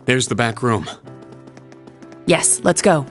There's the back room. Yes, let's go.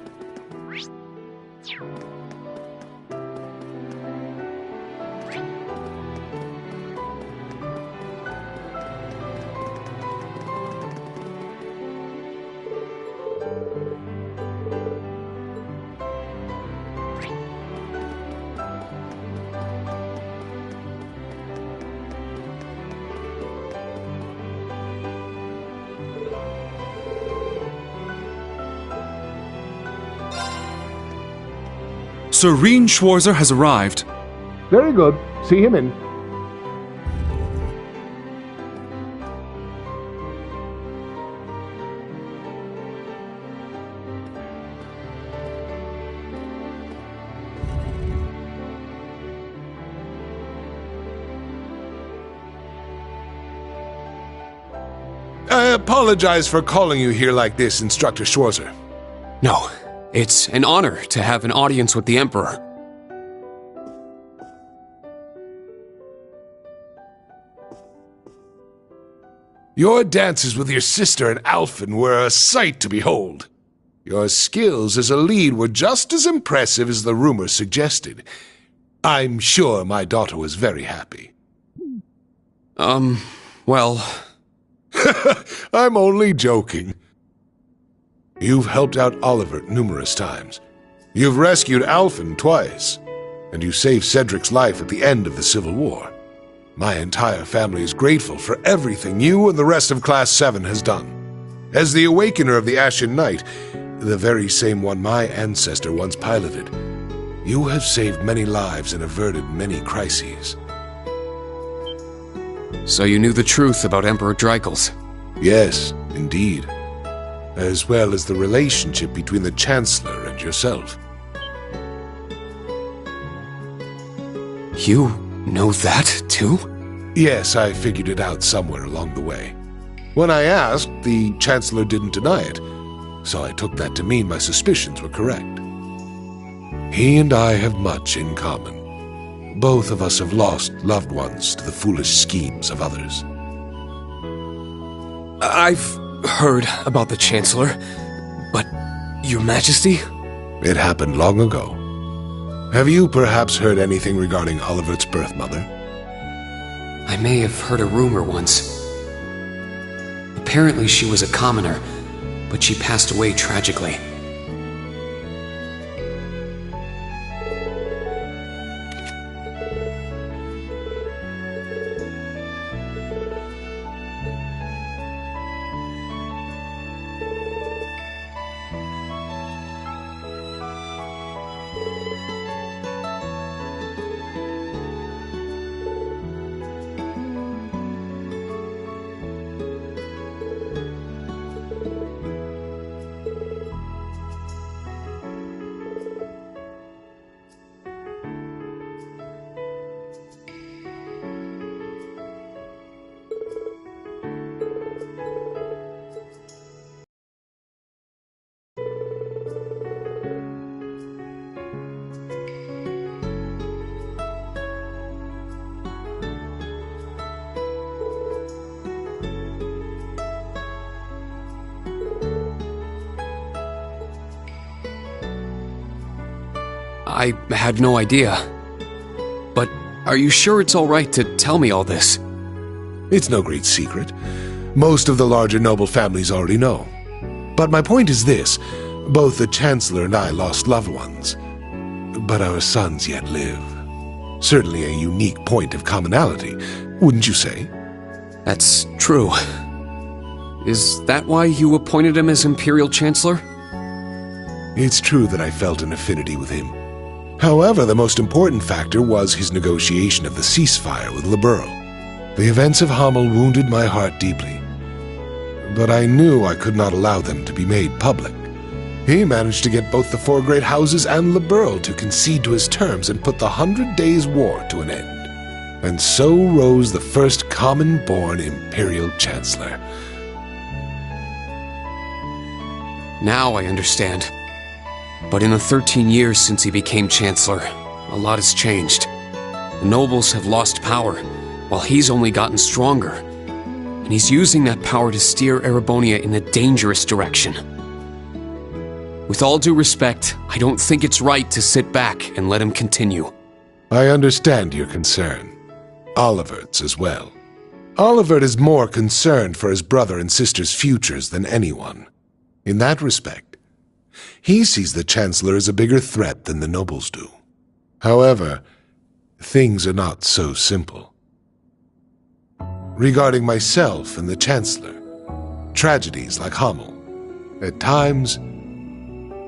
Sir Reen Schwarzer has arrived. Very good. See him in. I apologize for calling you here like this, Instructor Schwarzer. No, it's an honor to have an audience with the Emperor. Your dances with your sister and Alphen were a sight to behold. Your skills as a lead were just as impressive as the rumors suggested. I'm sure my daughter was very happy. Well... I'm only joking. You've helped out Oliver numerous times. You've rescued Alphen twice, and you saved Cedric's life at the end of the Civil War. My entire family is grateful for everything you and the rest of Class 7 has done. As the Awakener of the Ashen Knight, the very same one my ancestor once piloted, you have saved many lives and averted many crises. So you knew the truth about Emperor Dreikels? Yes, indeed. As well as the relationship between the Chancellor and yourself. You know that, too? Yes, I figured it out somewhere along the way. When I asked, the Chancellor didn't deny it, so I took that to mean my suspicions were correct. He and I have much in common. Both of us have lost loved ones to the foolish schemes of others. I've heard about the Chancellor, but Your Majesty? It happened long ago. Have you perhaps heard anything regarding Olivert's birth mother? I may have heard a rumor once. Apparently she was a commoner, but she passed away tragically. I had no idea. But are you sure it's all right to tell me all this? It's no great secret. Most of the larger noble families already know. But my point is this. Both the Chancellor and I lost loved ones. But our sons yet live. Certainly a unique point of commonality, wouldn't you say? That's true. Is that why you appointed him as Imperial Chancellor? It's true that I felt an affinity with him. However, the most important factor was his negotiation of the ceasefire with Liberl. The events of Hamel wounded my heart deeply. But I knew I could not allow them to be made public. He managed to get both the four great houses and Liberl to concede to his terms and put the 100 Days' War to an end. And so rose the first common-born Imperial Chancellor. Now I understand. But in the 13 years since he became Chancellor, a lot has changed. The nobles have lost power, while he's only gotten stronger. And he's using that power to steer Erebonia in a dangerous direction. With all due respect, I don't think it's right to sit back and let him continue. I understand your concern. Olivert's as well. Oliver is more concerned for his brother and sister's futures than anyone. In that respect, he sees the Chancellor as a bigger threat than the nobles do. However, things are not so simple. Regarding myself and the Chancellor, tragedies like Hamel, at times,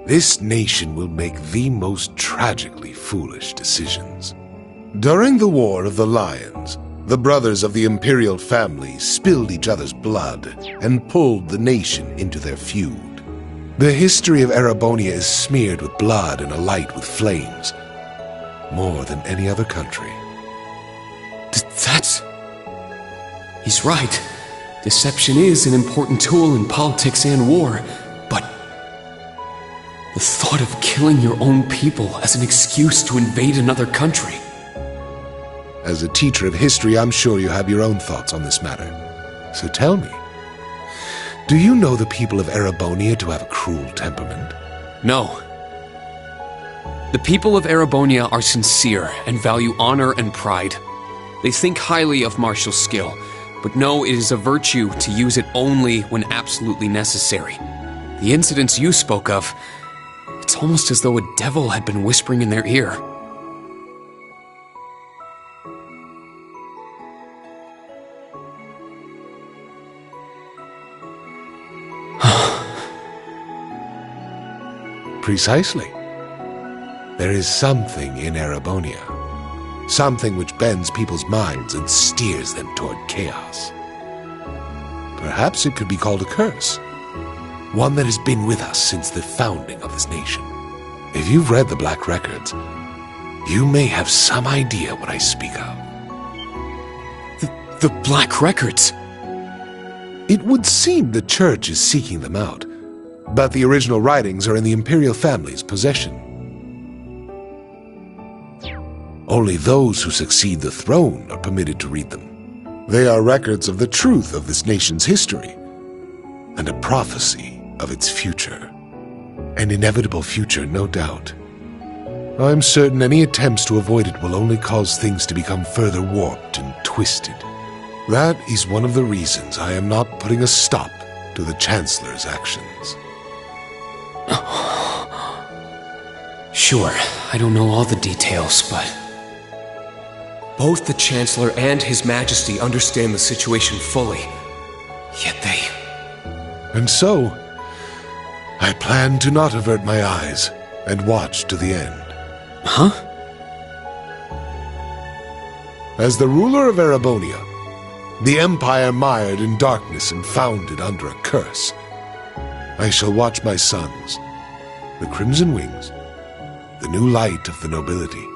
this nation will make the most tragically foolish decisions. During the War of the Lions, the brothers of the Imperial family spilled each other's blood and pulled the nation into their feud. The history of Erebonia is smeared with blood and alight with flames, more than any other country. That's... He's right. Deception is an important tool in politics and war, but the thought of killing your own people as an excuse to invade another country. As a teacher of history, I'm sure you have your own thoughts on this matter. So tell me, do you know the people of Erebonia to have a cruel temperament? No. The people of Erebonia are sincere and value honor and pride. They think highly of martial skill, but know it is a virtue to use it only when absolutely necessary. The incidents you spoke of, it's almost as though a devil had been whispering in their ear. Precisely. There is something in Erebonia. Something which bends people's minds and steers them toward chaos. Perhaps it could be called a curse. One that has been with us since the founding of this nation. If you've read the Black Records, you may have some idea what I speak of. The Black Records? It would seem the Church is seeking them out, but the original writings are in the Imperial family's possession. Only those who succeed the throne are permitted to read them. They are records of the truth of this nation's history, and a prophecy of its future. An inevitable future, no doubt. I'm certain any attempts to avoid it will only cause things to become further warped and twisted. That is one of the reasons I am not putting a stop to the Chancellor's actions. Sure, I don't know all the details, but both the Chancellor and His Majesty understand the situation fully. Yet they... And so, I plan to not avert my eyes and watch to the end. Huh? As the ruler of Erebonia, the empire mired in darkness and founded under a curse, I shall watch my sons, the Crimson Wings, the new light of the nobility,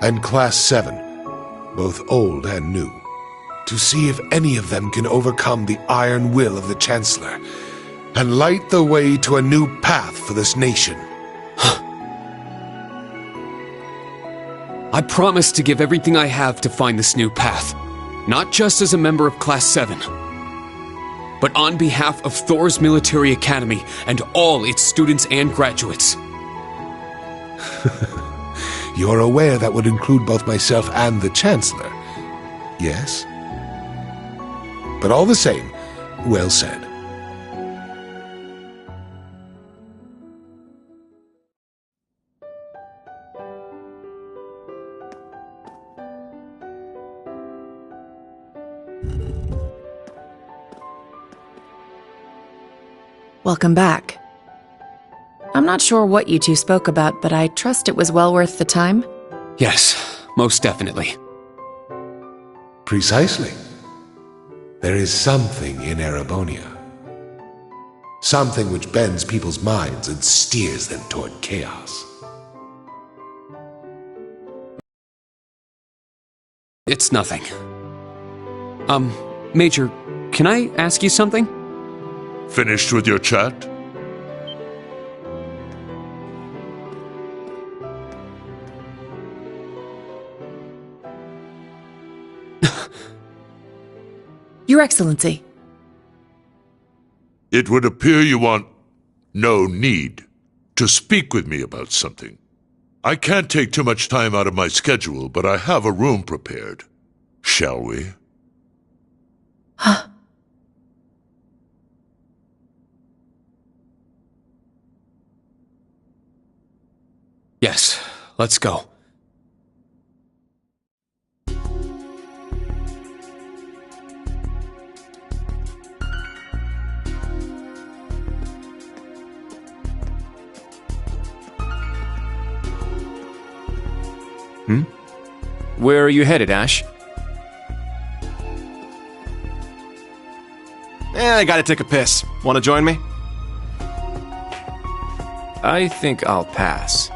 and Class 7, both old and new, to see if any of them can overcome the iron will of the Chancellor and light the way to a new path for this nation. I promise to give everything I have to find this new path, not just as a member of Class 7, but on behalf of Thor's Military Academy and all its students and graduates. You're aware that would include both myself and the Chancellor, yes? But all the same, well said. Welcome back. I'm not sure what you two spoke about, but I trust it was well worth the time. Yes, most definitely. Precisely. There is something in Erebonia. Something which bends people's minds and steers them toward chaos. It's nothing. Major, can I ask you something? Finished with your chat? Your Excellency. It would appear you want no need to speak with me about something. I can't take too much time out of my schedule, but I have a room prepared. Shall we? Huh? Yes, let's go. Where are you headed, Ash? I gotta take a piss. Wanna join me? I think I'll pass.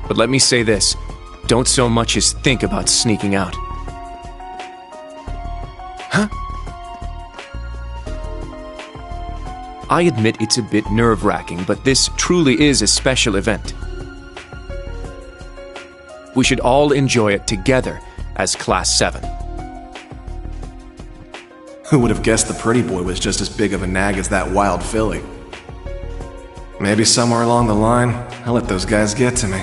But let me say this. Don't so much as think about sneaking out. Huh? I admit it's a bit nerve-wracking, but this truly is a special event. We should all enjoy it together as Class 7. Who would have guessed the pretty boy was just as big of a nag as that wild filly? Maybe somewhere along the line, I let those guys get to me.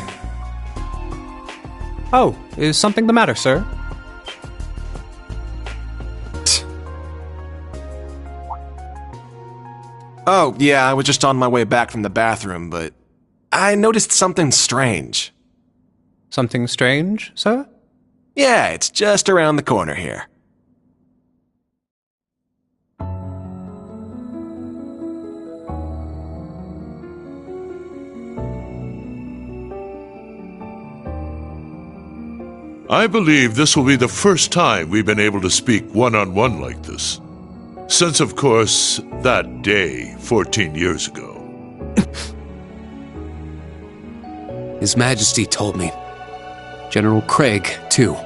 Oh, is something the matter, sir? Oh, yeah, I was just on my way back from the bathroom, but I noticed something strange. Something strange, sir? Yeah, it's just around the corner here. I believe this will be the first time we've been able to speak one-on-one like this. Since, of course, that day 14 years ago. His Majesty told me. General Craig, too.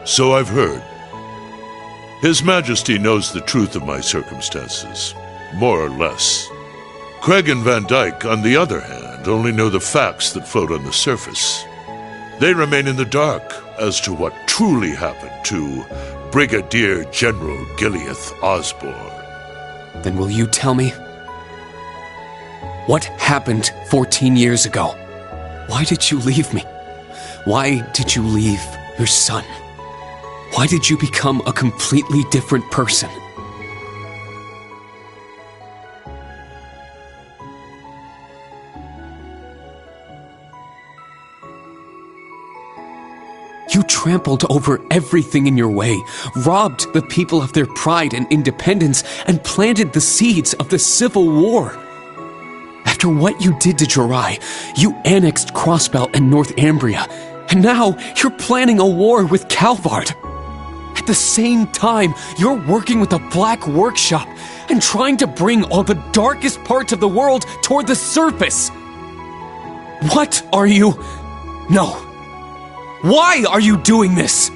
So I've heard. His Majesty knows the truth of my circumstances, more or less. Craig and Van Dyke, on the other hand, only know the facts that float on the surface. They remain in the dark as to what truly happened to Brigadier General Gileath Osborne. Then will you tell me? What happened 14 years ago? Why did you leave me? Why did you leave your son? Why did you become a completely different person? You trampled over everything in your way, robbed the people of their pride and independence, and planted the seeds of the Civil War. After what you did to Jirai, you annexed Crossbelt and North Ambria, and now you're planning a war with Calvard. At the same time, you're working with a black workshop and trying to bring all the darkest parts of the world toward the surface. What are you... No. Why are you doing this?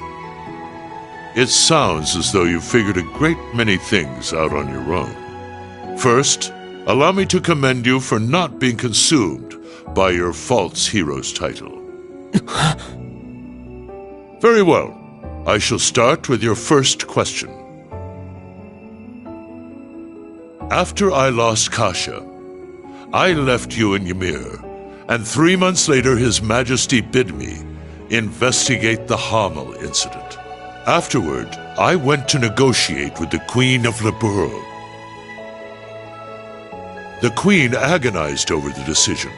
It sounds as though you've figured a great many things out on your own. First, allow me to commend you for not being consumed by your false hero's title. Very well. I shall start with your first question. After I lost Kasha, I left you in Ymir, and 3 months later His Majesty bid me investigate the Hamel incident. Afterward, I went to negotiate with the Queen of Leburl. The Queen agonized over the decision,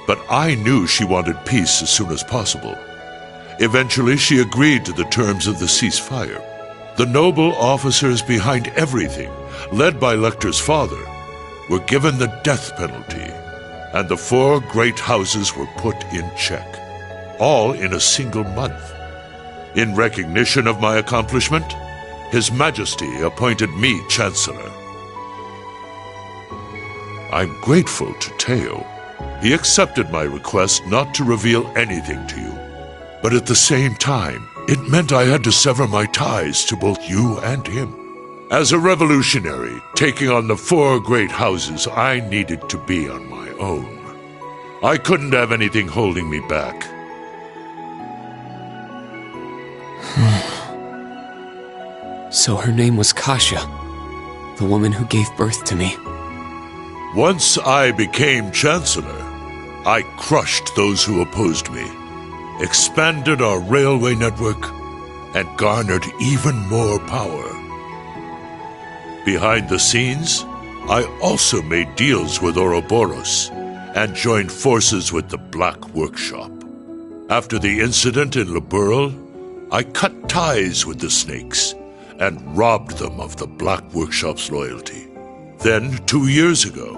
but I knew she wanted peace as soon as possible. Eventually, she agreed to the terms of the ceasefire. The noble officers behind everything, led by Lecter's father, were given the death penalty, and the 4 great houses were put in check. All in a single month. In recognition of my accomplishment, His Majesty appointed me Chancellor. I'm grateful to Teo, He accepted my request not to reveal anything to you. But at the same time, it meant I had to sever my ties to both you and him. As a revolutionary, taking on the 4 great houses, I needed to be on my own. I couldn't have anything holding me back. So her name was Kasia, the woman who gave birth to me. Once I became Chancellor, I crushed those who opposed me, expanded our railway network, and garnered even more power. Behind the scenes, I also made deals with Ouroboros and joined forces with the Black Workshop. After the incident in Liberl, I cut ties with the Snakes and robbed them of the Black Workshop's loyalty. Then, 2 years ago,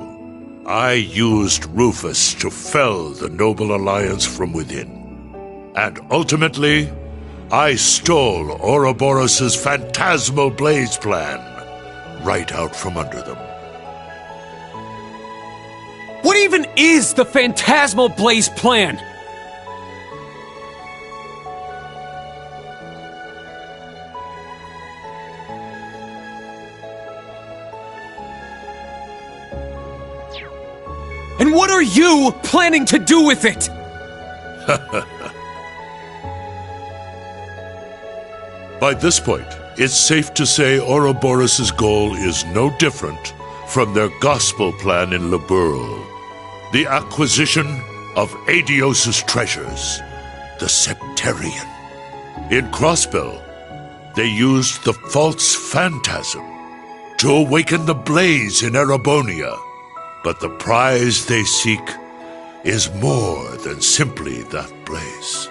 I used Rufus to fell the Noble Alliance from within. And ultimately, I stole Ouroboros' phantasmal blaze plan right out from under them. What even is the Phantasmal Blaze plan? And what are you planning to do with it? By this point, it's safe to say Ouroboros' goal is no different from their gospel plan in Liberl. The acquisition of Adios' treasures, the Septarian. In Crossbell, they used the false phantasm to awaken the blaze in Erebonia. But the prize they seek is more than simply that blaze.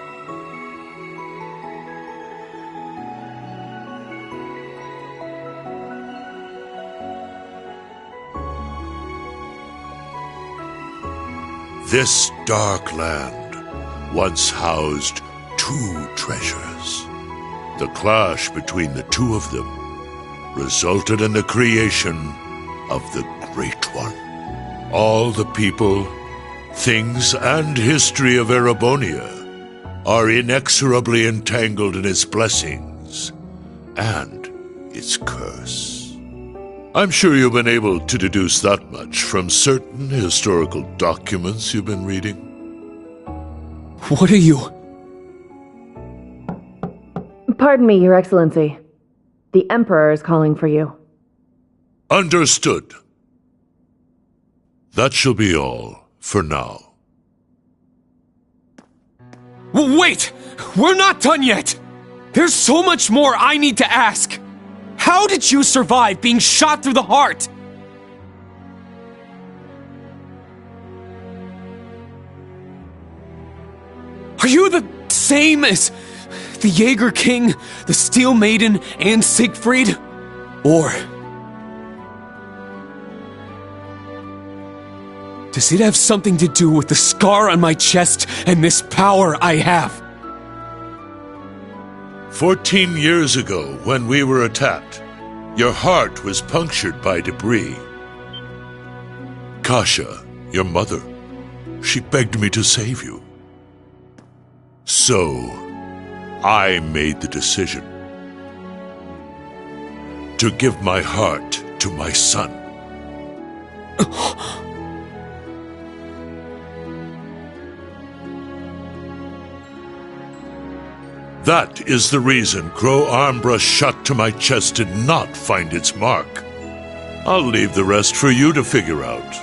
This dark land once housed 2 treasures. The clash between the 2 of them resulted in the creation of the Great One. All the people, things, and history of Erebonia are inexorably entangled in its blessings and its curse. I'm sure you've been able to deduce that much from certain historical documents you've been reading. What are you? Pardon me, Your Excellency. The Emperor is calling for you. Understood. That shall be all for now. Wait! We're not done yet! There's so much more I need to ask! How did you survive being shot through the heart? Are you the same as the Jaeger King, the Steel Maiden, and Siegfried? Or does it have something to do with the scar on my chest and this power I have? 14 years ago, when we were attacked, your heart was punctured by debris. Kasia, your mother, she begged me to save you. So, I made the decision to give my heart to my son. That is the reason Crow Armbrush shot to my chest did not find its mark. I'll leave the rest for you to figure out.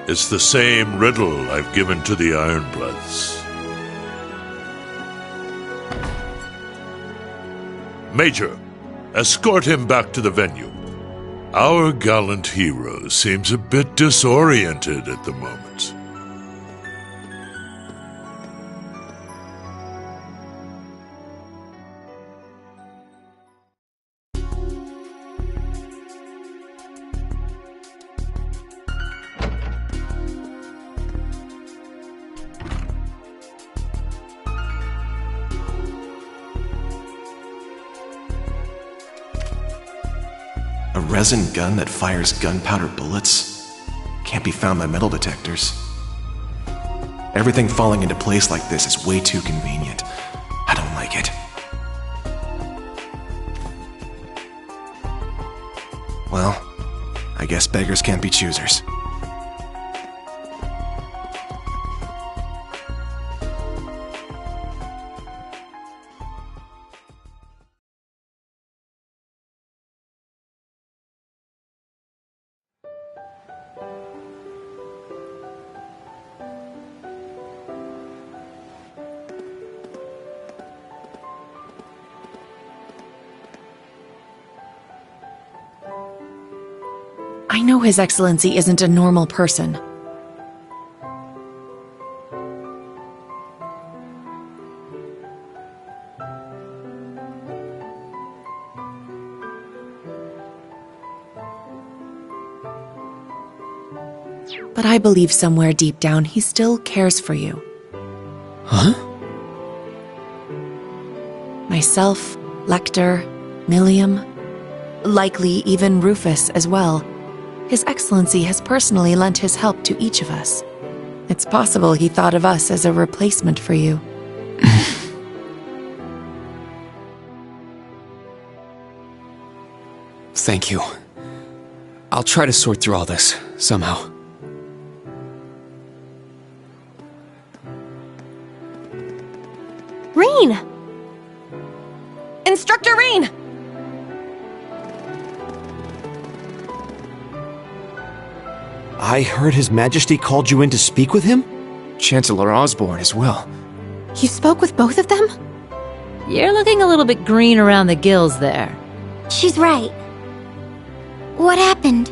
It's the same riddle I've given to the Ironbloods. Major, escort him back to the venue. Our gallant hero seems a bit disoriented at the moment. A resin gun that fires gunpowder bullets? Can't be found by metal detectors. Everything falling into place like this is way too convenient. I don't like it. Well, I guess beggars can't be choosers. I know His Excellency isn't a normal person. But I believe somewhere deep down he still cares for you. Huh? Myself, Lecter, Milliam, likely even Rufus as well. His Excellency has personally lent his help to each of us. It's possible he thought of us as a replacement for you. Thank you. I'll try to sort through all this, somehow. Rain! Instructor Rain! I heard His Majesty called you in to speak with him? Chancellor Osborne as well. You spoke with both of them? You're looking a little bit green around the gills there. She's right. What happened?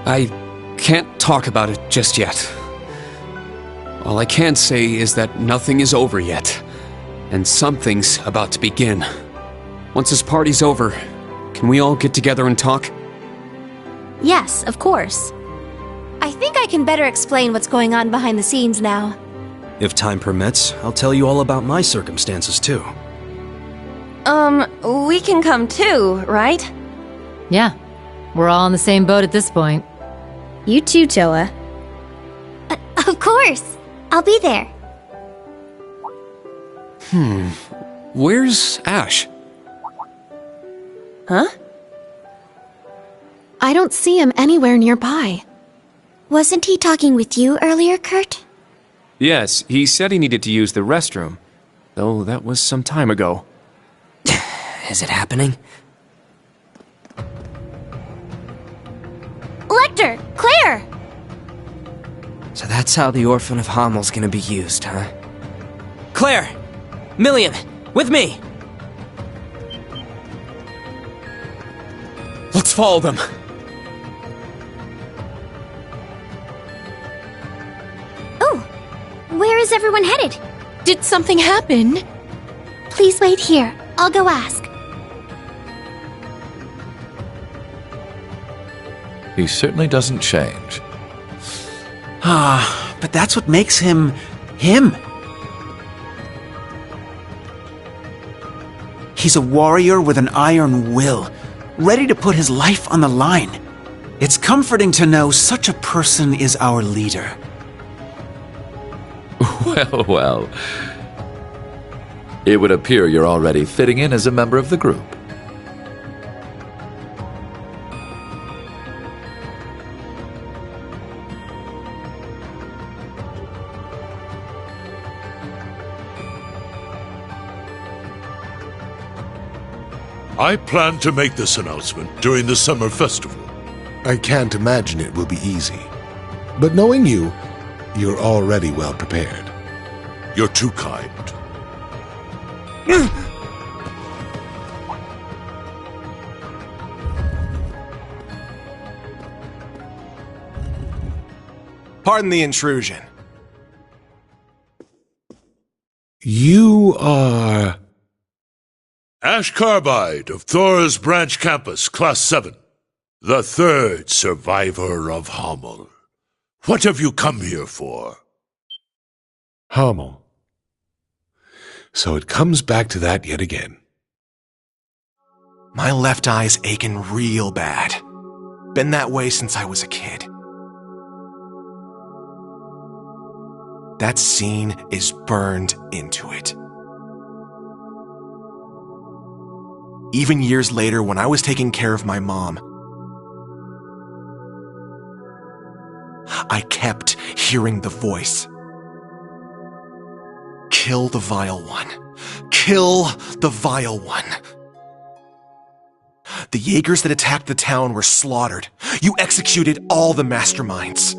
I can't talk about it just yet. All I can say is that nothing is over yet, and something's about to begin. Once this party's over, can we all get together and talk? Yes, of course. I think I can better explain what's going on behind the scenes now. If time permits, I'll tell you all about my circumstances too. We can come too, right? Yeah, we're all on the same boat at this point. You too, Joa. Of course! I'll be there. Where's Ash? Huh? I don't see him anywhere nearby. Wasn't he talking with you earlier, Kurt? Yes, he said he needed to use the restroom, though that was some time ago. Is it happening? Lecter! Claire! So that's how the Orphan of Hammel's gonna be used, huh? Claire! Milliam! With me! Let's follow them. Oh! Where is everyone headed? Did something happen? Please wait here. I'll go ask. He certainly doesn't change. But that's what makes him... him. He's a warrior with an iron will, ready to put his life on the line. It's comforting to know such a person is our leader. Well, well. It would appear you're already fitting in as a member of the group. I plan to make this announcement during the summer festival. I can't imagine it will be easy. But knowing you, you're already well prepared. You're too kind. Pardon the intrusion. You are... Ash Carbide of Thor's Branch Campus, Class 7. The third survivor of Hamel. What have you come here for? Hamel. So it comes back to that yet again. My left eye's aching real bad. Been that way since I was a kid. That scene is burned into it. Even years later, when I was taking care of my mom, I kept hearing the voice. Kill the Vile One. Kill the Vile One. The Jaegers that attacked the town were slaughtered. You executed all the masterminds.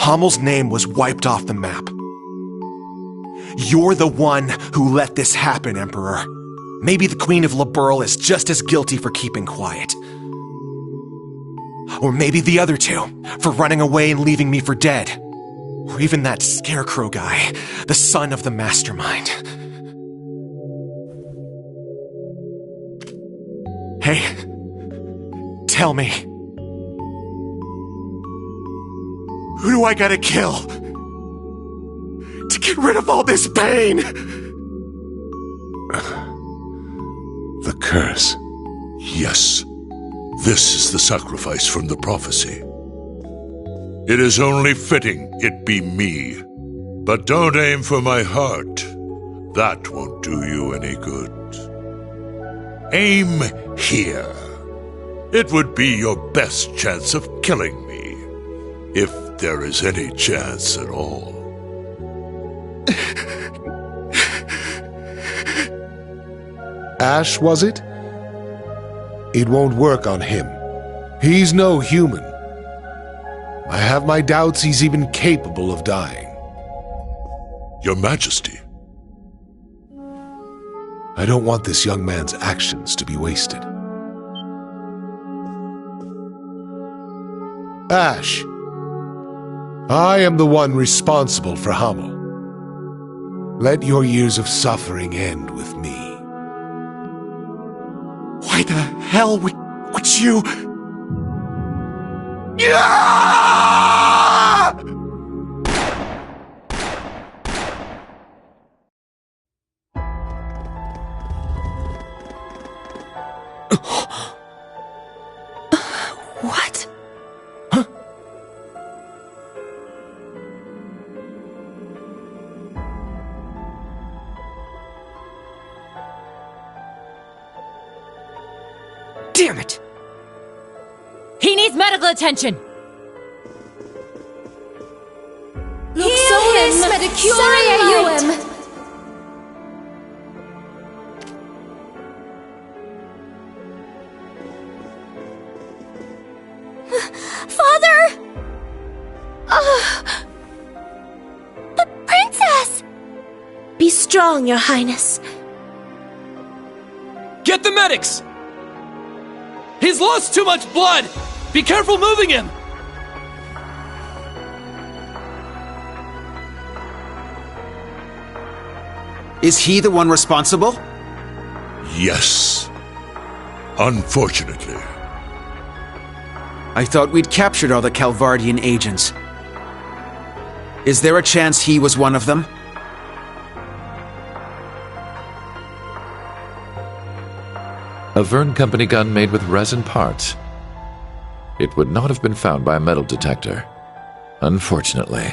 Hammel's name was wiped off the map. You're the one who let this happen, Emperor. Maybe the Queen of Liberl is just as guilty for keeping quiet. Or maybe the other two, for running away and leaving me for dead. Or even that Scarecrow guy, the son of the mastermind. Hey, tell me. Who do I gotta kill to get rid of all this pain? The curse. Yes, this is the sacrifice from the prophecy. It is only fitting it be me. But don't aim for my heart. That won't do you any good. Aim here. It would be your best chance of killing me, if there is any chance at all. Ash, was it? It won't work on him. He's no human. I have my doubts he's even capable of dying. Your Majesty. I don't want this young man's actions to be wasted. Ash, I am the one responsible for Hammel. Let your years of suffering end with me. Why the hell would you... What? Huh? Damn it! He needs medical attention! Luxonis medicure eum! Father! The princess! Be strong, Your Highness. Get the medics! He's lost too much blood! Be careful moving him! Is he the one responsible? Yes. Unfortunately. I thought we'd captured all the Calvardian agents. Is there a chance he was one of them? A Vern Company gun made with resin parts. It would not have been found by a metal detector. Unfortunately.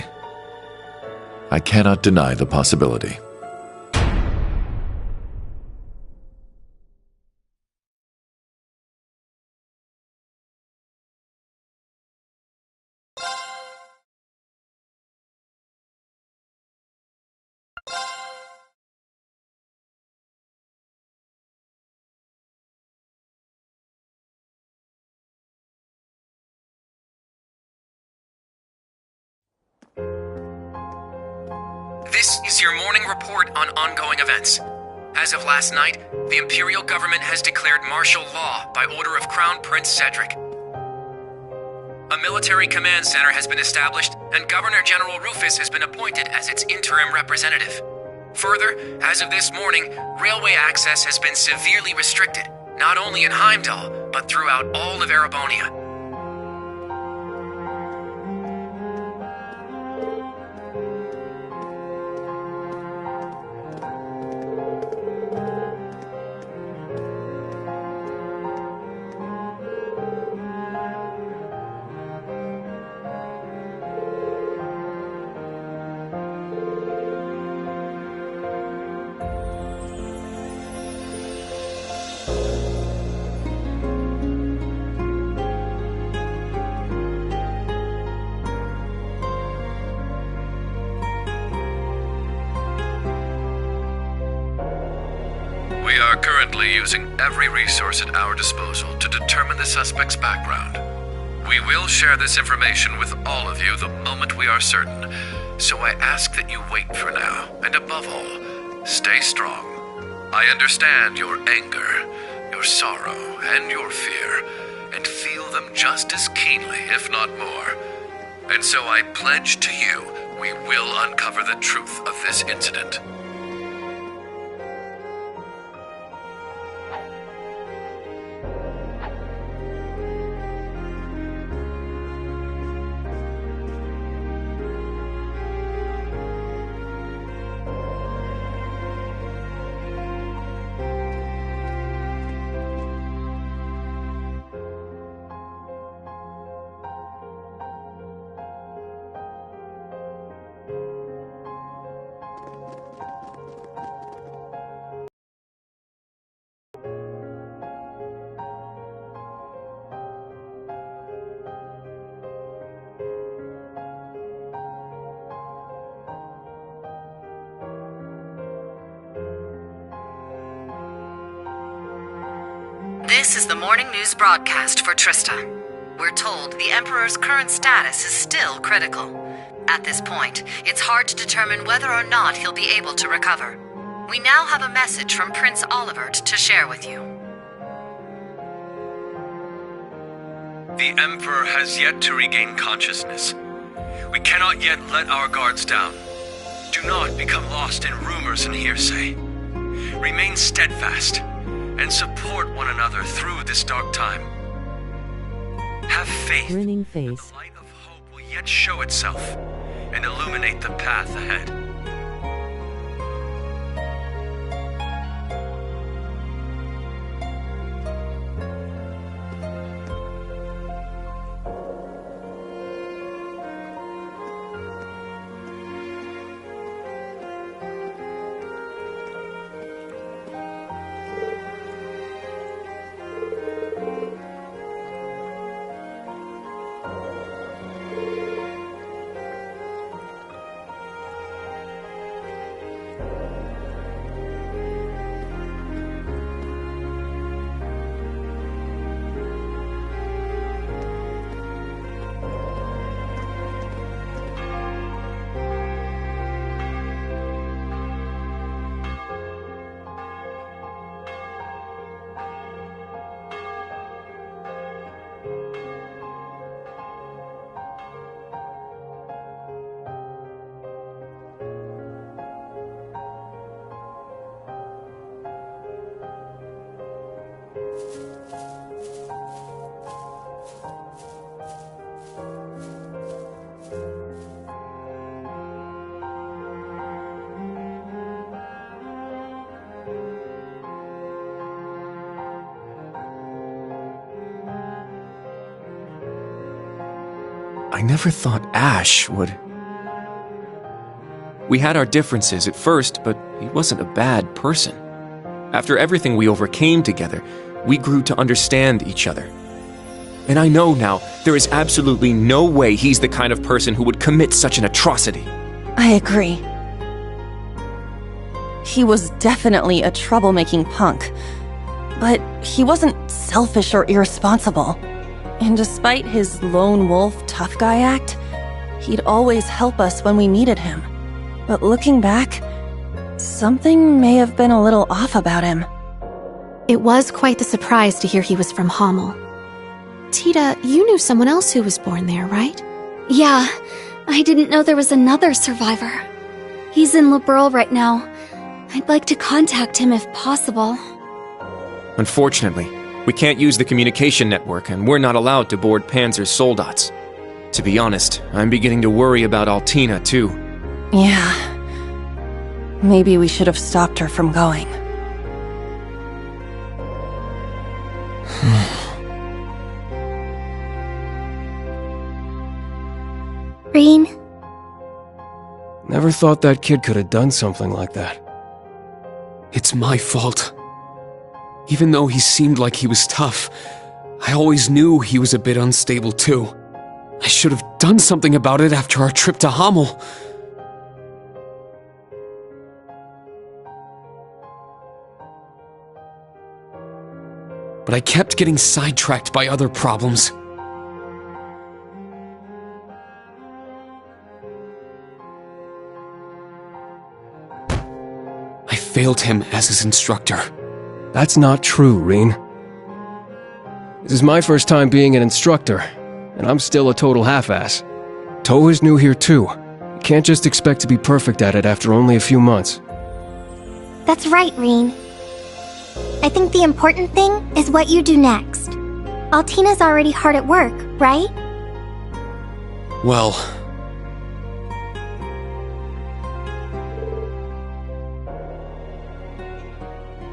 I cannot deny the possibility. This is your morning report on ongoing events. As of last night, the Imperial government has declared martial law by order of Crown Prince Cedric. A military command center has been established, and Governor General Rufus has been appointed as its interim representative. Further, as of this morning, railway access has been severely restricted, not only in Heimdall, but throughout all of Erebonia. currently using every resource at our disposal to determine the suspect's background. We will share this information with all of you the moment we are certain, so I ask that you wait for now, and above all, stay strong. I understand your anger, your sorrow, and your fear, and feel them just as keenly, if not more. And so I pledge to you, we will uncover the truth of this incident. This is the morning news broadcast for Trista. We're told the Emperor's current status is still critical. At this point, it's hard to determine whether or not he'll be able to recover. We now have a message from Prince Olivert to share with you. The Emperor has yet to regain consciousness. We cannot yet let our guards down. Do not become lost in rumors and hearsay. Remain steadfast and support one another through this dark time. Have faith Grinning that face. the light of hope will yet show itself and illuminate the path ahead. I never thought Ash would... We had our differences at first, but he wasn't a bad person. After everything we overcame together, we grew to understand each other. And I know now, there is absolutely no way he's the kind of person who would commit such an atrocity. I agree. He was definitely a troublemaking punk, but he wasn't selfish or irresponsible. And despite his lone wolf tough guy act, he'd always help us when we needed him. But looking back, something may have been a little off about him. It was quite the surprise to hear he was from Hamel. Tita, you knew someone else who was born there, right? Yeah, I didn't know there was another survivor. He's in Liberl right now. I'd like to contact him if possible. Unfortunately, we can't use the communication network, and we're not allowed to board Panzer's soldats. To be honest, I'm beginning to worry about Altina, too. Yeah. Maybe we should have stopped her from going. Green? Never thought that kid could have done something like that. It's my fault. Even though he seemed like he was tough, I always knew he was a bit unstable too. I should have done something about it after our trip to Hamel. but I kept getting sidetracked by other problems. I failed him as his instructor. That's not true, Reen. This is my first time being an instructor, and I'm still a total half-ass. Toe is new here too. You can't just expect to be perfect at it after only a few months. That's right, Reen. I think the important thing is what you do next. Altina's already hard at work, right? Well...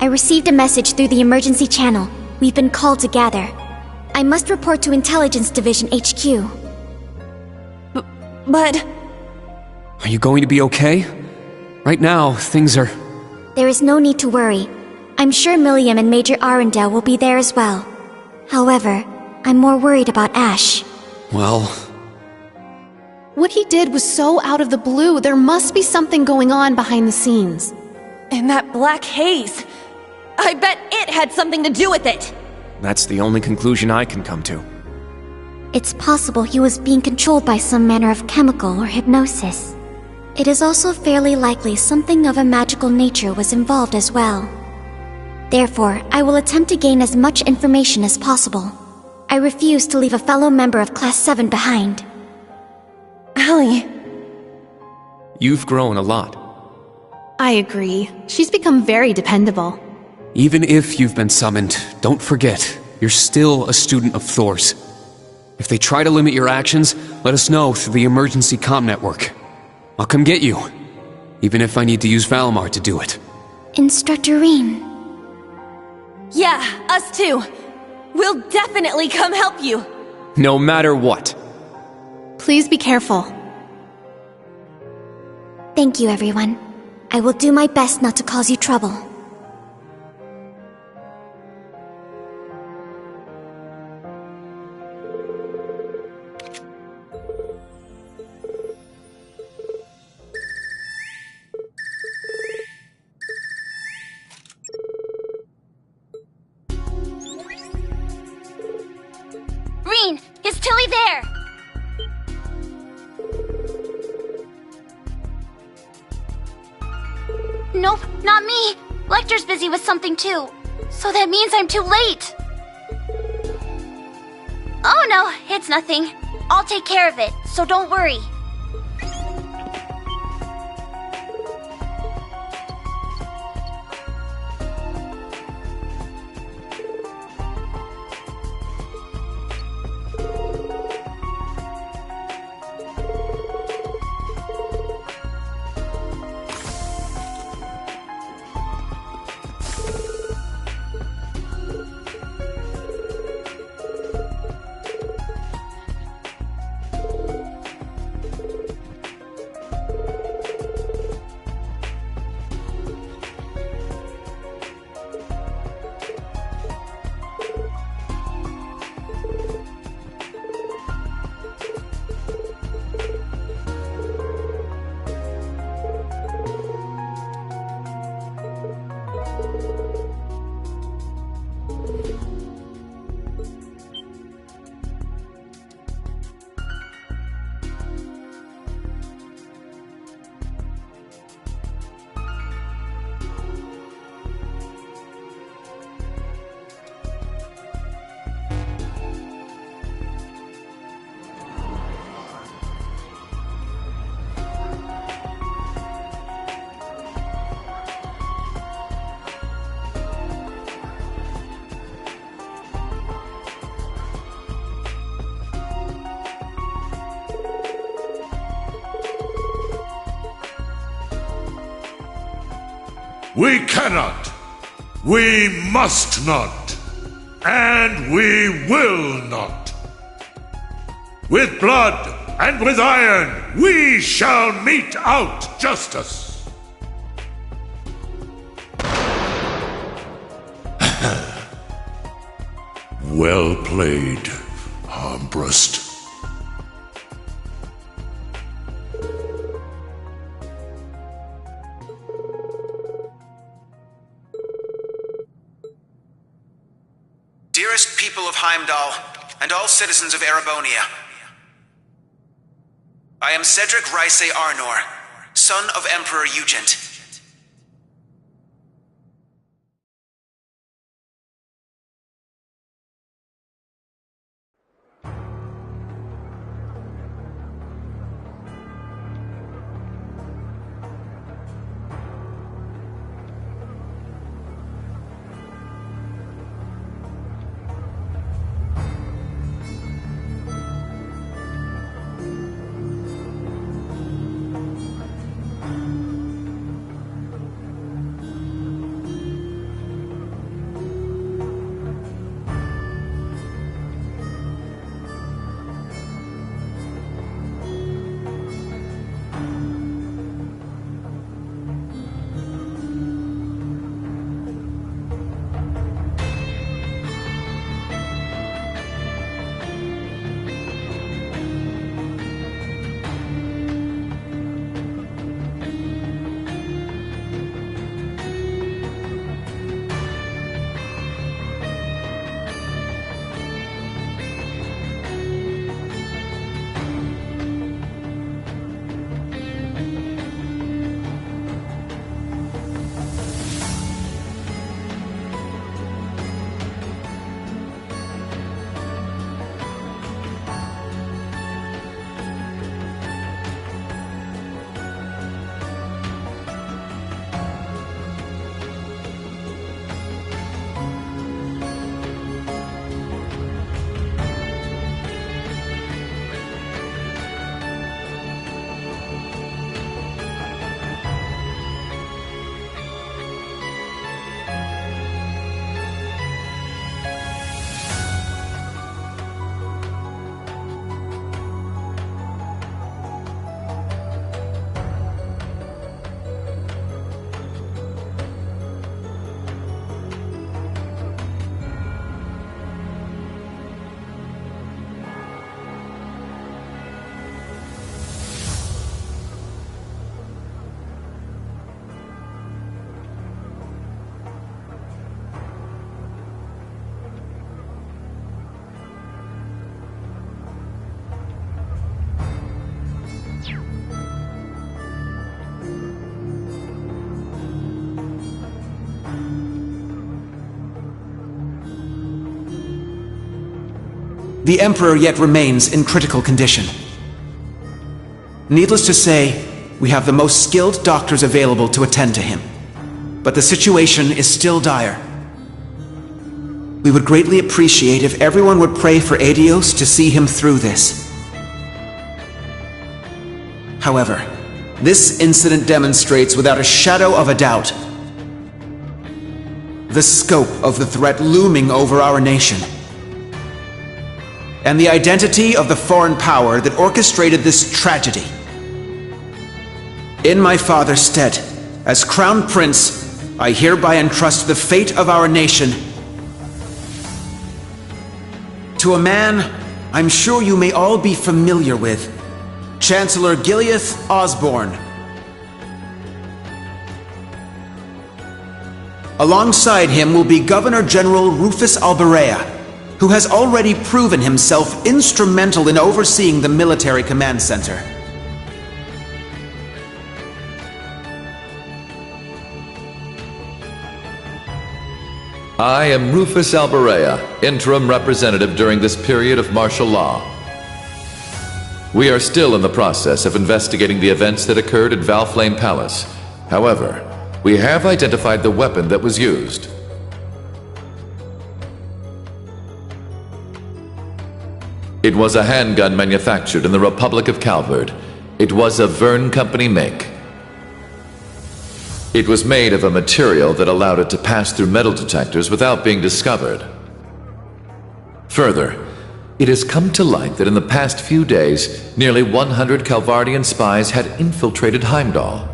I received a message through the emergency channel. We've been called to gather. I must report to Intelligence Division HQ. But... Are you going to be okay? Right now, things are... There is no need to worry. I'm sure Milliam and Major Arundel will be there as well. However, I'm more worried about Ash. Well... What he did was so out of the blue. There must be something going on behind the scenes. And that black haze... I bet it had something to do with it! That's the only conclusion I can come to. It's possible he was being controlled by some manner of chemical or hypnosis. It is also fairly likely something of a magical nature was involved as well. Therefore, I will attempt to gain as much information as possible. I refuse to leave a fellow member of Class 7 behind. Allie... You've grown a lot. I agree. She's become very dependable. Even if you've been summoned, don't forget, you're still a student of Thor's. If they try to limit your actions, let us know through the emergency comm network. I'll come get you, even if I need to use Valimar to do it. Instructor Reen. Yeah, us too. We'll definitely come help you. No matter what. Please be careful. Thank you, everyone. I will do my best not to cause you trouble. Reen, is Tilly there? Nope, not me. Lecter's busy with something too. So that means I'm too late. Oh no, it's nothing. I'll take care of it, so don't worry. We cannot, we must not, and we will not. With blood and with iron, we shall mete out justice. Well played, Armbrust. people of Heimdall, and all citizens of Erebonia. I am Cedric Ryse Arnor, son of Emperor Eugent. The Emperor yet remains in critical condition. Needless to say, we have the most skilled doctors available to attend to him. But the situation is still dire. We would greatly appreciate if everyone would pray for Adios to see him through this. However, this incident demonstrates without a shadow of a doubt the scope of the threat looming over our nation, and the identity of the foreign power that orchestrated this tragedy. In my father's stead, as Crown Prince, I hereby entrust the fate of our nation to a man I'm sure you may all be familiar with, Chancellor Gileath Osborne. Alongside him will be Governor General Rufus Alberea, who has already proven himself instrumental in overseeing the military command center. I am Rufus Alberea, interim representative during this period of martial law. We are still in the process of investigating the events that occurred at Valflame Palace. However, we have identified the weapon that was used. It was a handgun manufactured in the Republic of Calvard. It was a Verne Company make. It was made of a material that allowed it to pass through metal detectors without being discovered. Further, it has come to light that in the past few days, nearly 100 Calvardian spies had infiltrated Heimdall.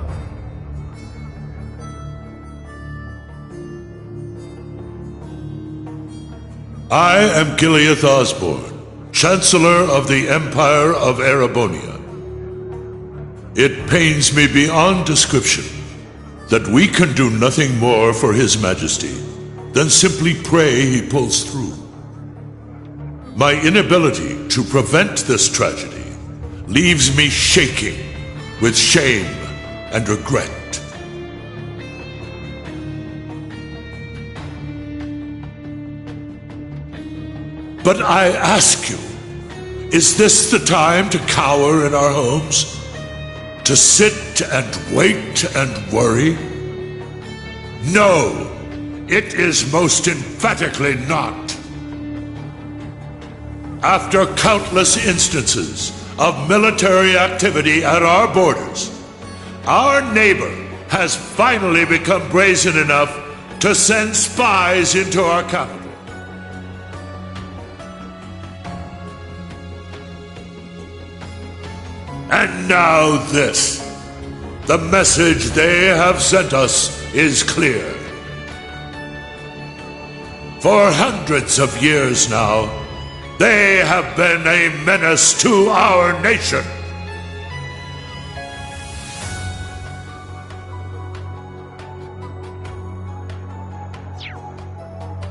I am Gileath Osborne, Chancellor of the Empire of Erebonia. It pains me beyond description that we can do nothing more for His Majesty than simply pray he pulls through. My inability to prevent this tragedy leaves me shaking with shame and regret. But I ask you, is this the time to cower in our homes? To sit and wait and worry? No, it is most emphatically not. After countless instances of military activity at our borders, our neighbor has finally become brazen enough to send spies into our capital. And now this. The message they have sent us is clear. For hundreds of years now, they have been a menace to our nation.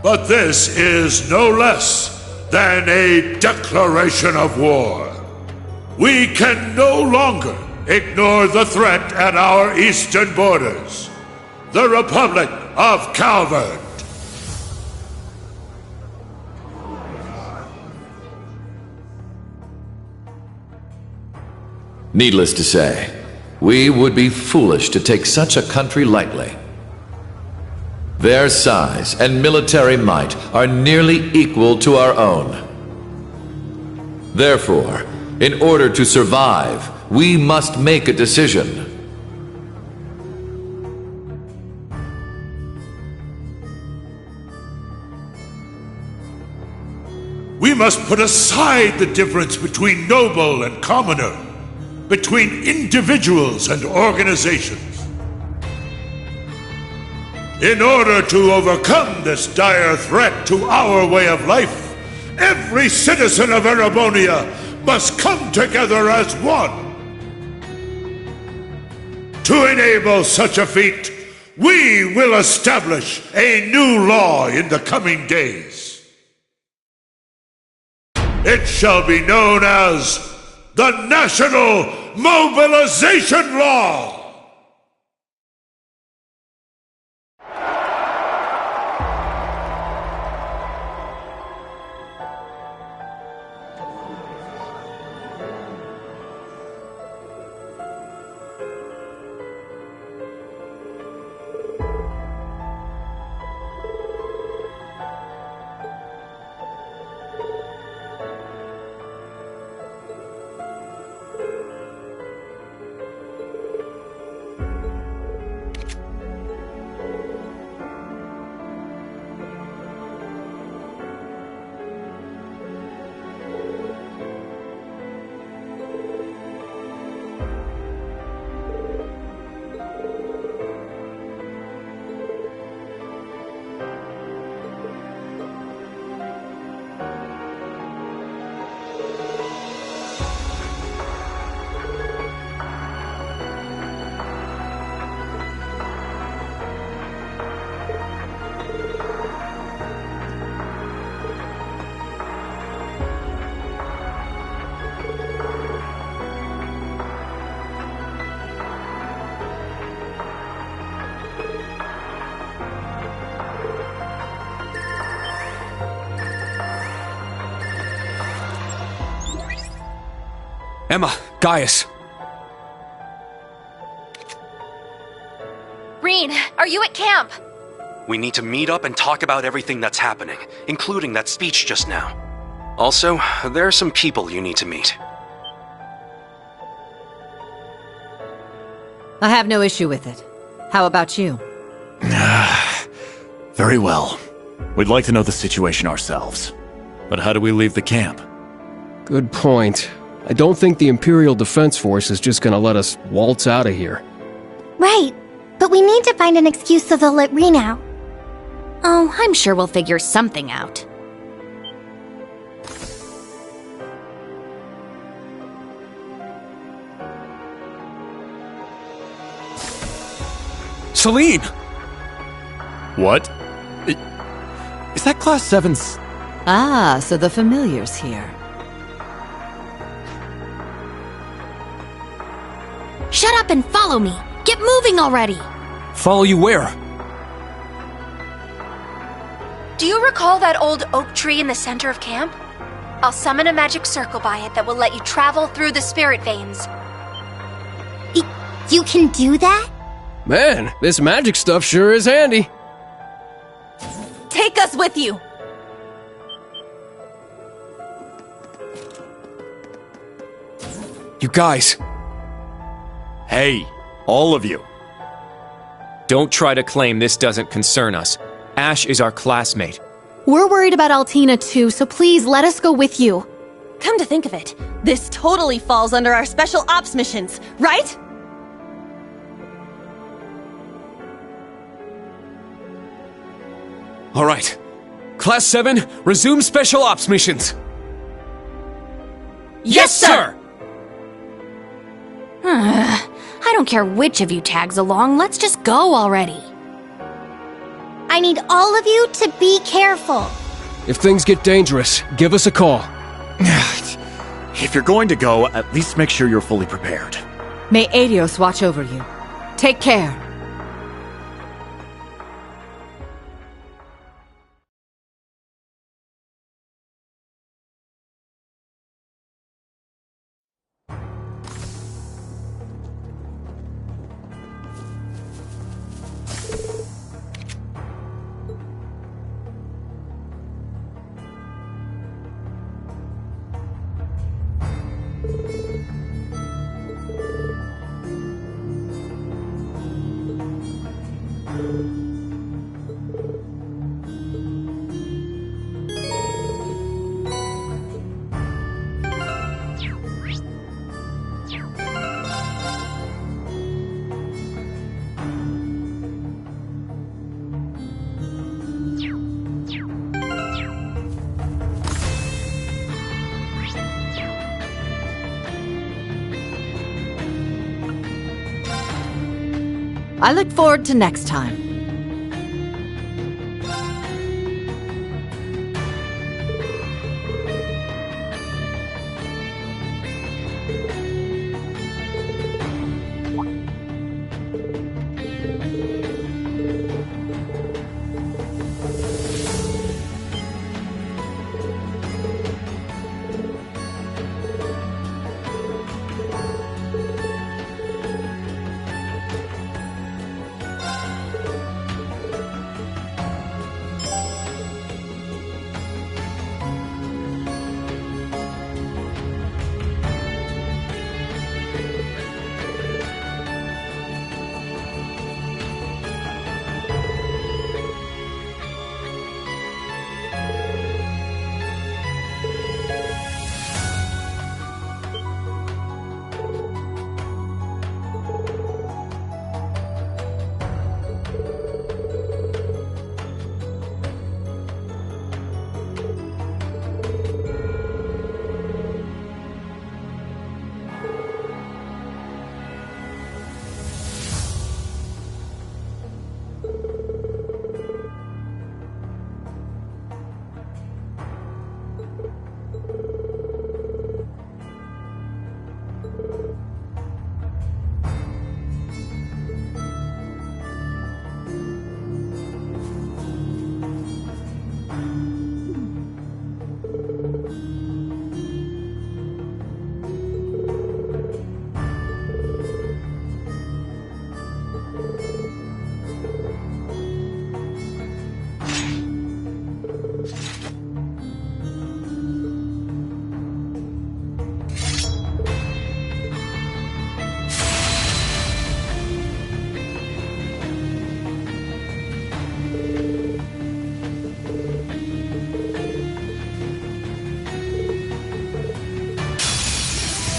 But this is no less than a declaration of war. We can no longer ignore the threat at our eastern borders. The Republic of Calvert. Needless to say, we would be foolish to take such a country lightly. Their size and military might are nearly equal to our own. Therefore, in order to survive, we must make a decision. We must put aside the difference between noble and commoner, between individuals and organizations. In order to overcome this dire threat to our way of life, every citizen of Erebonia must come together as one. To enable such a feat, we will establish a new law in the coming days. It shall be known as the National Mobilization Law. Emma, Gaius. Reen, are you at camp? We need to meet up and talk about everything that's happening, including that speech just now. Also, there are some people you need to meet. I have no issue with it. How about you? Very well. We'd like to know the situation ourselves. But how do we leave the camp? Good point. I don't think the Imperial Defense Force is just gonna let us waltz out of here. Right, but we need to find an excuse so they'll let Reen out. Oh, I'm sure we'll figure something out. Celine! What? Is that Class 7's... Ah, so the familiar's here. Shut up and follow me! Get moving already! Follow you where? Do you recall that old oak tree in the center of camp? I'll summon a magic circle by it that will let you travel through the spirit veins. You can do that? Man, this magic stuff sure is handy. Take us with you! You guys. Hey, all of you. Don't try to claim this doesn't concern us. Ash is our classmate. We're worried about Altina too, so please let us go with you. Come to think of it, this totally falls under our special ops missions, right? All right. Class 7, resume special ops missions. Yes, sir! I don't care which of you tags along, let's just go already. I need all of you to be careful. If things get dangerous, give us a call. If you're going to go, at least make sure you're fully prepared. May Adios watch over you. Take care. I look forward to next time.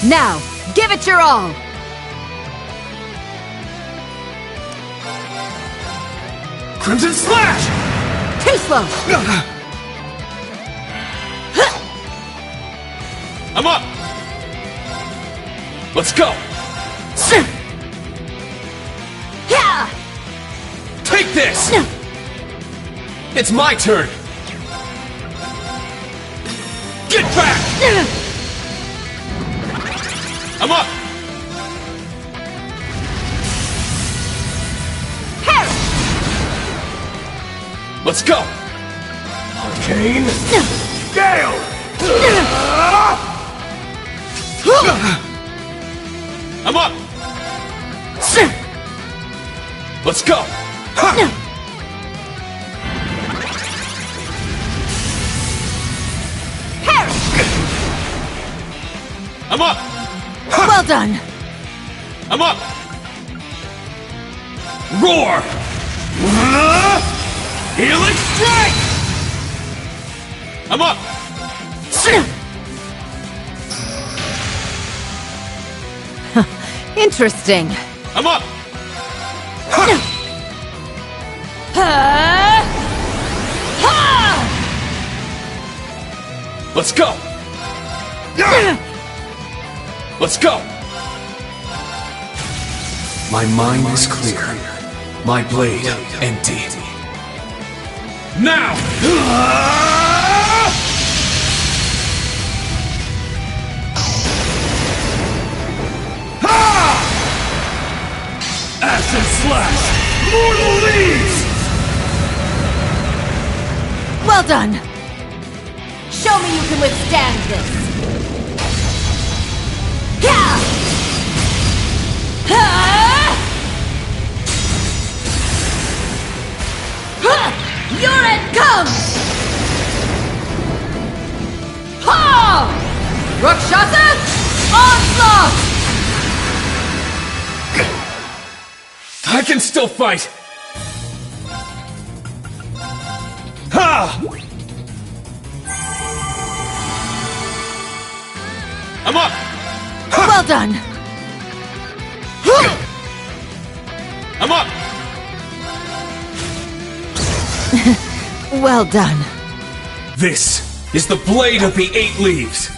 Now, give it your all! Crimson Slash! Too slow! I'm up! Let's go! Take this! It's my turn! I'm up! Let's go! Arcane! Gale! I'm up! Let's go! I'm up! Well done! I'm up! Roar! Healing strike! I'm up! Interesting. I'm up! Let's go! Let's go! My mind is clear. My blade empty. Now! Acid slash! Mortal leaves! Well done! Show me you can withstand this! Yeah! Here it comes! Ha! Rakshasa! Onslaught! I can still fight! Ha! I'm up! Well done! I'm up! Well done. This is the blade of the 8 leaves!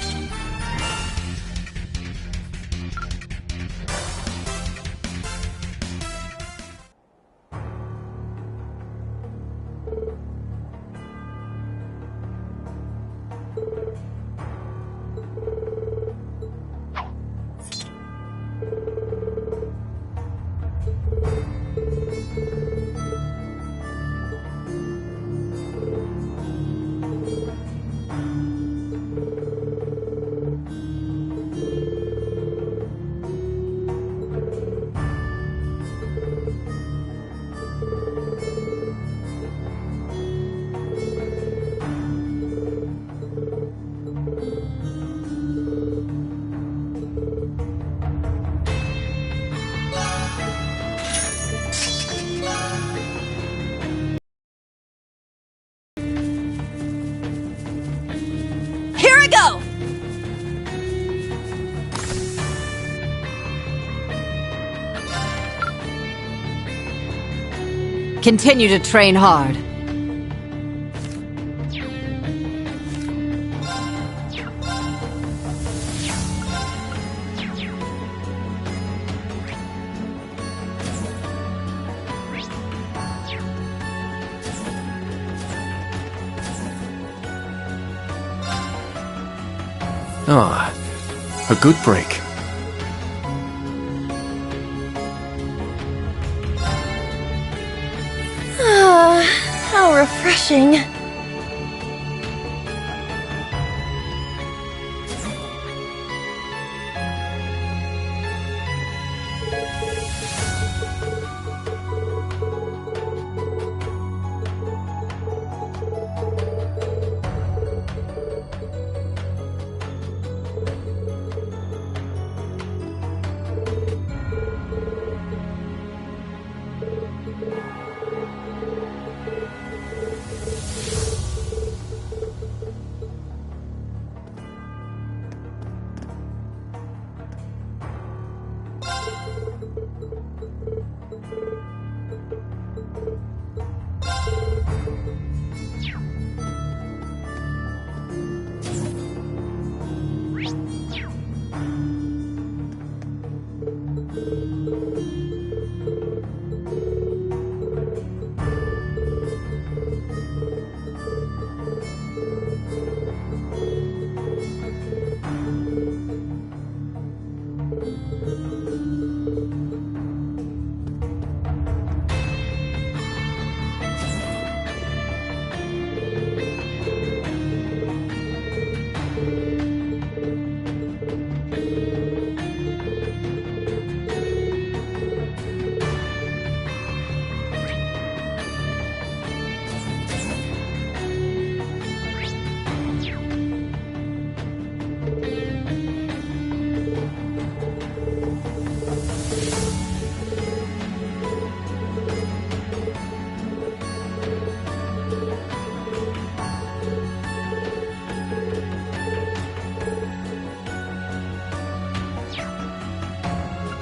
Here I go! Continue to train hard. Ah, a good break. How refreshing.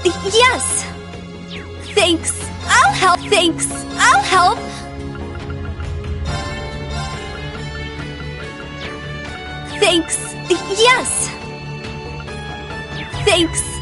Yes! Thanks. I'll help. Thanks. I'll help. Thanks. Yes. Thanks.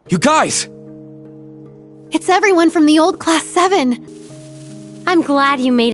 You guys! It's everyone from the old Class 7. I'm glad you made